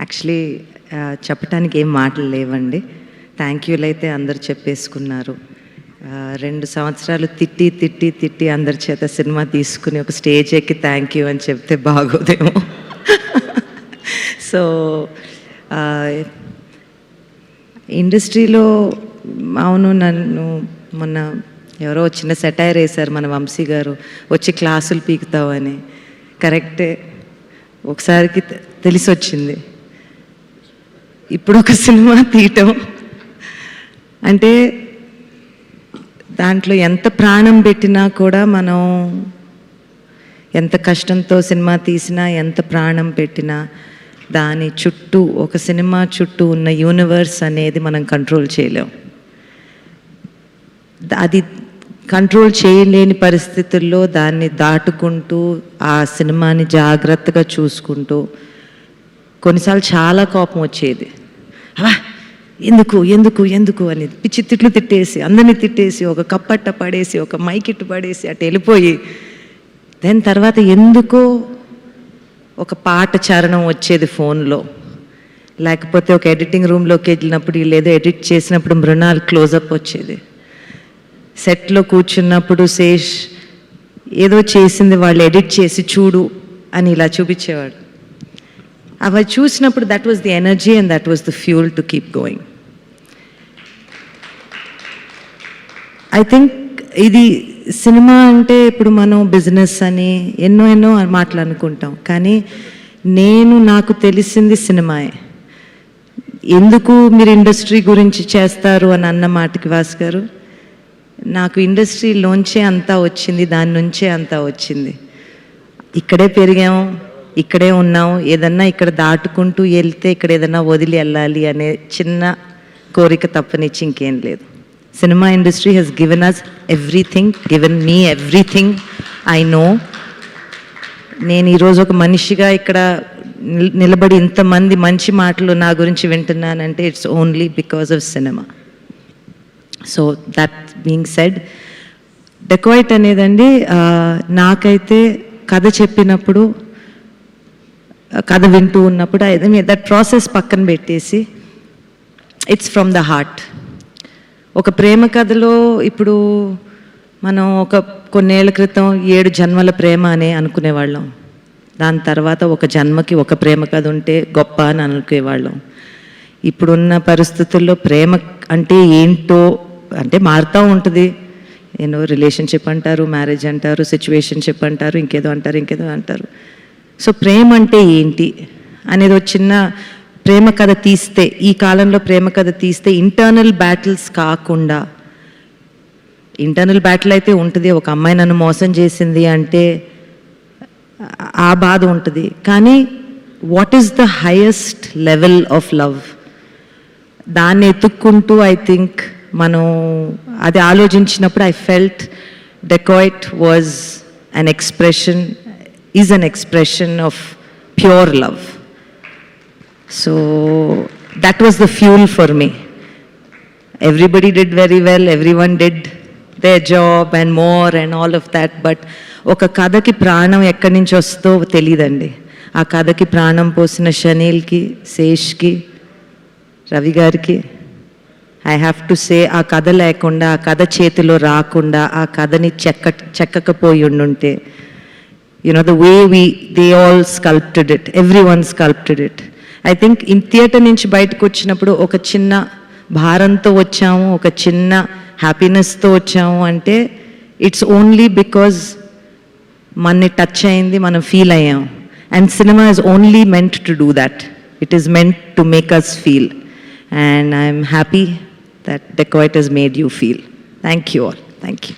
Actually చెప్పటానికి ఏం మాటలు లేవండి. థ్యాంక్ యూలు అయితే అందరు చెప్పేసుకున్నారు. 2 సంవత్సరాలు తిట్టి తిట్టి తిట్టి అందరి చేత సినిమా తీసుకుని ఒక స్టేజ్ ఎక్కి థ్యాంక్ యూ అని చెప్తే బాగోదేమో. సో ఇండస్ట్రీలో అవును, నన్ను మొన్న ఎవరో చిన్న సెటైర్ వేశారు మన వంశీ గారు, వచ్చి క్లాసులు పీకుతావని. కరెక్టే, ఒకసారికి తెలిసి వచ్చింది. ఇప్పుడు ఒక సినిమా తీయటం అంటే దాంట్లో ఎంత ప్రాణం పెట్టినా కూడా, మనం ఎంత కష్టంతో సినిమా తీసినా, ఎంత ప్రాణం పెట్టినా, దాని చుట్టూ ఒక సినిమా చుట్టూ ఉన్న యూనివర్స్ అనేది మనం కంట్రోల్ చేయలేం. అది కంట్రోల్ చేయలేని పరిస్థితుల్లో దాన్ని దాటుకుంటూ ఆ సినిమాని జాగ్రత్తగా చూసుకుంటూ, కొన్నిసార్లు చాలా కోపం వచ్చేది. ఎందుకు ఎందుకు ఎందుకు అని పిచ్చి తిట్లు తిట్టేసి, అందరినీ తిట్టేసి, ఒక కప్పట్ట పడేసి, ఒక మైకిట్టు పడేసి అటు వెళ్ళిపోయి, దాని తర్వాత ఎందుకో ఒక పాట చరణం వచ్చేది ఫోన్లో, లేకపోతే ఒక ఎడిటింగ్ రూమ్లోకి వెళ్ళినప్పుడు వీళ్ళు ఎడిట్ చేసినప్పుడు మృణాల్ క్లోజప్ వచ్చేది. సెట్లో కూర్చున్నప్పుడు శేష్ ఏదో చేసింది వాళ్ళు ఎడిట్ చేసి చూడు అని ఇలా చూపించేవాడు. అవి చూసినప్పుడు that was the energy and that was the fuel to keep going. I think ఇది సినిమా అంటే ఇప్పుడు మనం బిజినెస్ అని ఎన్నో మాటలు అనుకుంటాం, కానీ నాకు తెలిసింది సినిమాయే. ఎందుకు మీరు ఇండస్ట్రీ గురించి చేస్తారు అని అన్న మాటకి వాస్ గారు, నాకు ఇండస్ట్రీలోంచే అంతా వచ్చింది, దాని నుంచే అంతా వచ్చింది. ఇక్కడే పెరిగాము, ఇక్కడే ఉన్నాము, ఏదన్నా ఇక్కడ దాటుకుంటూ వెళ్తే ఇక్కడ ఏదన్నా వదిలి వెళ్ళాలి అనే చిన్న కోరిక తప్పనిచ్చి ఇంకేం లేదు. Cinema industry has given us everything, given me everything I know. నేను ఈరోజు ఒక మనిషిగా ఇక్కడ నిలబడి ఇంతమంది మంచి మాటలు నా గురించి వింటున్నానంటే it's only because of cinema. So that being said, Dacoit అనేదండి, నాకైతే కథ చెప్పినప్పుడు, కథ వింటూ ఉన్నప్పుడు దట్ ప్రాసెస్ పక్కన పెట్టేసి ఇట్స్ ఫ్రమ్ ద హార్ట్. ఒక ప్రేమ కథలో ఇప్పుడు మనం కొన్నేళ్ల క్రితం 7 జన్మల ప్రేమ అని అనుకునేవాళ్ళం. దాని తర్వాత ఒక జన్మకి ఒక ప్రేమ కథ ఉంటే గొప్ప అని అనుకునేవాళ్ళం. ఇప్పుడున్న పరిస్థితుల్లో ప్రేమ అంటే ఏంటో అంటే మారుతూ ఉంటుంది. రిలేషన్షిప్ అంటారు, మ్యారేజ్ అంటారు, సిచ్యువేషన్షిప్ అంటారు, ఇంకేదో అంటారు. సో ప్రేమ అంటే ఏంటి అనేది ఒక చిన్న ప్రేమ కథ తీస్తే, ఈ కాలంలో ప్రేమ కథ తీస్తే ఇంటర్నల్ బ్యాటిల్స్ కాకుండా, ఇంటర్నల్ బ్యాటిల్ అయితే ఉంటుంది, ఒక అమ్మాయి నన్ను మోసం చేసింది అంటే ఆ బాధ ఉంటుంది, కానీ what is the highest level of love, దాన్ని ఎత్తుక్కుంటూ ఐ థింక్ మనం అది ఆలోచించినప్పుడు I felt dacoit was an expression, is an expression of pure love. So that was the fuel for me. Everybody did very well, everyone did their job and more and all of that, but ఒక కథకి ప్రాణం ఎక్కడి నుంచి వస్తుందో తెలియదండి. ఆ కథకి ప్రాణం పోసిన షనీల్కి, శేష్కి, రవి గారికి ఐ హ్యావ్ టు సే, ఆ కథ లేకుండా, ఆ కథ చేతిలో రాకుండా, ఆ కథని చెక్కకపోయి ఉండుంటే, the way they all sculpted it, everyone sculpted it. I think theatre నుంచి బయటకు వచ్చినప్పుడు ఒక చిన్న భారంతో వచ్చాము, ఒక చిన్న హ్యాపీనెస్తో వచ్చాము అంటే ఇట్స్ ఓన్లీ బికాజ్ మనని టచ్ అయింది, మనం ఫీల్ అయ్యాం. And cinema is only meant to do that. It is meant to make us feel, and I'm happy that Dacoit has made you feel. Thank you all. Thank you.